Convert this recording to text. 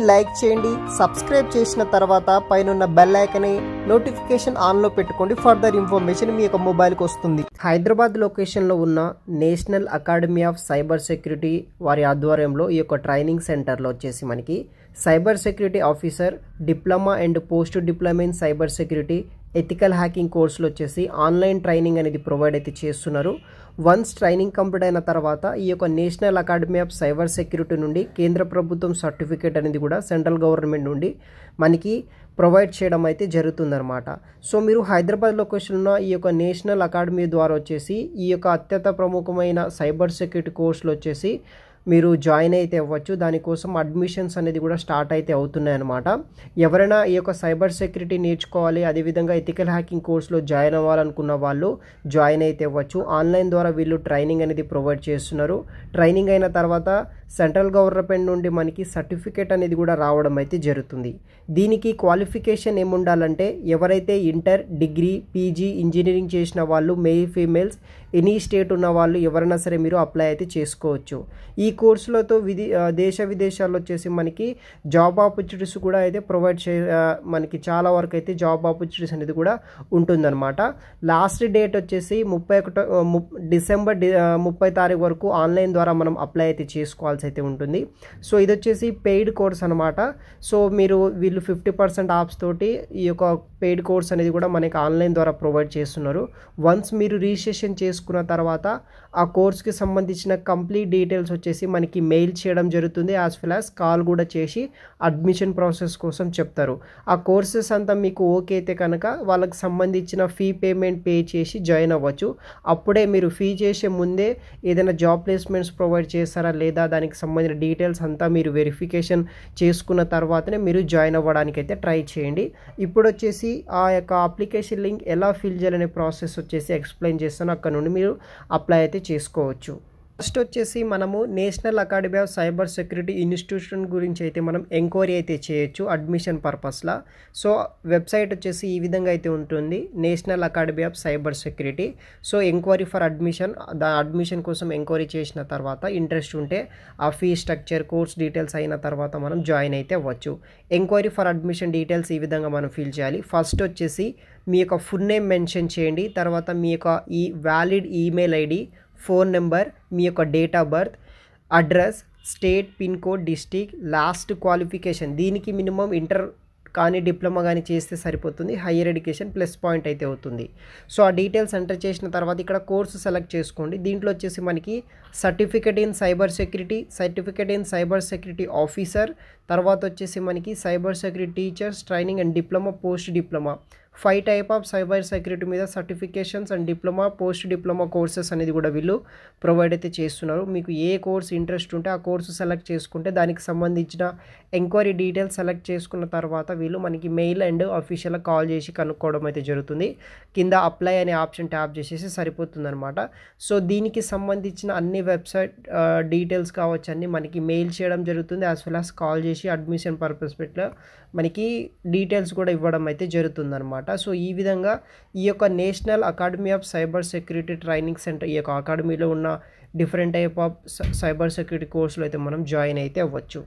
Like చేయండి, subscribe చేసిన తర్వాత పైన బెల్ ఐకాన్ని నోటిఫికేషన్ ఆన్లో పెట్టుకోండి. ఫర్దర్ ఇన్ఫర్మేషన్ మీ యొక్క మొబైల్కి వస్తుంది. హైదరాబాద్ లొకేషన్లో ఉన్న national academy of cyber security వారి ఆధ్వర్యంలో ఈ యొక్క ట్రైనింగ్ సెంటర్లో వచ్చేసి మనకి cyber security officer, diploma and post diploma in cyber security, ethical hacking కోర్సులు వచ్చేసి ఆన్లైన్ ట్రైనింగ్ అనేది ప్రొవైడ్ అయితే చేస్తున్నారు. వన్స్ ట్రైనింగ్ కంప్లీట్ అయిన తర్వాత ఈ యొక్క national academy of cyber security నుండి కేంద్ర ప్రభుత్వం సర్టిఫికేట్ అనేది కూడా సెంట్రల్ గవర్నమెంట్ నుండి మనకి ప్రొవైడ్ చేయడం అయితే జరుగుతుందన్నమాట. సో మీరు హైదరాబాద్ లొకేషన్లో ఈ యొక్క నేషనల్ అకాడమీ ద్వారా వచ్చేసి ఈ యొక్క అత్యంత ప్రముఖమైన సైబర్ సెక్యూరిటీ కోర్సులు వచ్చేసి మీరు జాయిన్ అయితే అవ్వచ్చు. దానికోసం అడ్మిషన్స్ అనేది కూడా స్టార్ట్ అయితే అవుతున్నాయి అన్నమాట. ఎవరైనా ఈ యొక్క సైబర్ సెక్యూరిటీ నేర్చుకోవాలి, అదేవిధంగా ఎథికల్ హ్యాకింగ్ కోర్సులో జాయిన్ అవ్వాలనుకున్న వాళ్ళు జాయిన్ అయితే అవ్వచ్చు. ఆన్లైన్ ద్వారా వీళ్ళు ట్రైనింగ్ అనేది ప్రొవైడ్ చేస్తున్నారు. ట్రైనింగ్ అయిన తర్వాత సెంట్రల్ గవర్నమెంట్ నుండి మనకి సర్టిఫికేట్ అనేది కూడా రావడం అయితే జరుగుతుంది. దీనికి క్వాలిఫికేషన్ ఏముండాలంటే ఎవరైతే ఇంటర్, డిగ్రీ, పీజీ, ఇంజనీరింగ్ చేసిన వాళ్ళు, మెయిల్, ఫీమేల్స్, ఎనీ స్టేట్ ఉన్న వాళ్ళు ఎవరైనా సరే మీరు అప్లై అయితే చేసుకోవచ్చు. ఈ కోర్సులతో దేశ విదేశాల్లో వచ్చేసి మనకి జాబ్ ఆపర్చునిటీస్ కూడా అయితే ప్రొవైడ్ మనకి చాలా వరకు అయితే జాబ్ ఆపర్చునిటీస్ అనేది కూడా ఉంటుందన్నమాట. లాస్ట్ డేట్ వచ్చేసి డిసెంబర్ 30 వరకు ఆన్లైన్ ద్వారా మనం అప్లై అయితే చేసుకోవాల్సి అయితే ఉంటుంది. సో ఇది వచ్చేసి పెయిడ్ కోర్స్ అనమాట. సో వీళ్ళు 50% ఆఫ్స్ తోటి ఈ యొక్క పెయిడ్ కోర్స్ అనేది కూడా మనకి ఆన్లైన్ ద్వారా ప్రొవైడ్ చేస్తున్నారు. వన్స్ మీరు రిజిస్ట్రేషన్ చేసుకున్న తర్వాత ఆ కోర్స్కి సంబంధించిన కంప్లీట్ డీటెయిల్స్ వచ్చేసి మనకి మెయిల్ చేయడం జరుగుతుంది. యాజ్ వెల్ యాజ్ కాల్ కూడా చేసి అడ్మిషన్ ప్రాసెస్ కోసం చెప్తారు. ఆ కోర్సెస్ అంతా మీకు ఓకే అయితే కనుక వాళ్ళకి సంబంధించిన ఫీ పేమెంట్ పే చేసి జాయిన్ అవ్వచ్చు. అప్పుడే మీరు ఫీ చేసే ముందే ఏదైనా జాబ్ ప్లేస్మెంట్స్ ప్రొవైడ్ చేస్తారా లేదా దానికి సంబంధించిన డీటెయిల్స్ అంతా మీరు వెరిఫికేషన్ చేసుకున్న తర్వాతనే మీరు జాయిన్ అవ్వడానికి అయితే ట్రై చేయండి. ఇప్పుడు వచ్చేసి ఆ యొక్క అప్లికేషన్ లింక్ ఎలా ఫిల్ చేయాలనే ప్రాసెస్ వచ్చేసి ఎక్స్ప్లెయిన్ చేస్తాను. అక్కడ నుండి మీరు అప్లై అయితే చేసుకోవచ్చు. ఫస్ట్ వచ్చేసి మనము national academy of cyber security institution గురించి అయితే మనం ఎంక్వైరీ అయితే చేయొచ్చు అడ్మిషన్ పర్పస్లో. సో వెబ్సైట్ వచ్చేసి ఈ విధంగా అయితే ఉంటుంది, national academy of cyber security. So enquiry for admission, admission కోసం ఎంక్వైరీ చేసిన తర్వాత ఇంట్రెస్ట్ ఉంటే ఆ ఫీ స్ట్రక్చర్, కోర్స్ డీటెయిల్స్ అయిన తర్వాత మనం జాయిన్ అయితే అవ్వచ్చు. ఎంక్వైరీ ఫర్ అడ్మిషన్ డీటెయిల్స్ ఈ విధంగా మనం ఫిల్ చేయాలి. ఫస్ట్ వచ్చేసి మీ యొక్క ఫుల్ నేమ్ మెన్షన్ చేయండి. తర్వాత మీ యొక్క ఈ valid email ID, phone number, మీ యొక్క date of birth, address, state, pin code, district, last qualification. దీనికి మినిమం ఇంటర్ కానీ డిప్లొమా కానీ చేస్తే సరిపోతుంది. హయ్యర్ ఎడ్యుకేషన్ ప్లస్ పాయింట్ అయితే అవుతుంది. సో ఆ డీటెయిల్స్ ఎంటర్ చేసిన తర్వాత ఇక్కడ కోర్సు సెలెక్ట్ చేసుకోండి. దీంట్లో వచ్చేసి మనకి certificate in cyber security, certificate in cyber security officer, తర్వాత వచ్చేసి మనకి cyber security teachers training and diploma, post diploma, 5 type of cyber security మీద certifications and diploma, post diploma courses అనేది కూడా వీళ్ళు ప్రొవైడ్ అయితే చేస్తున్నారు. మీకు ఏ కోర్స్ ఇంట్రెస్ట్ ఉంటే ఆ కోర్సు సెలెక్ట్ చేసుకుంటే దానికి సంబంధించిన ఎంక్వైరీ డీటెయిల్స్ సెలెక్ట్ చేసుకున్న తర్వాత వీళ్ళు మనకి మెయిల్ అండ్ అఫీషియల్గా కాల్ చేసి కనుక్కోవడం అయితే జరుగుతుంది. కింద అప్లై అనే ఆప్షన్ ట్యాప్ చేసేసి సరిపోతుందన్నమాట. సో దీనికి సంబంధించిన అన్ని వెబ్సైట్ డీటెయిల్స్ కావచ్చు అన్ని మనకి మెయిల్ చేయడం జరుగుతుంది. యాజ్ వెల్ యాజ్ కాల్ చేసి అడ్మిషన్ పర్పస్ పెట్టి మనకి డీటెయిల్స్ కూడా ఇవ్వడం అయితే జరుగుతుందన్నమాట. సో ఈ విధంగా ఈ యొక్క national academy of cyber security training centre, ఈ యొక్క అకాడమీలో ఉన్న different type of cyber security కోర్సులు అయితే మనం జాయిన్ అయితే అవ్వచ్చు.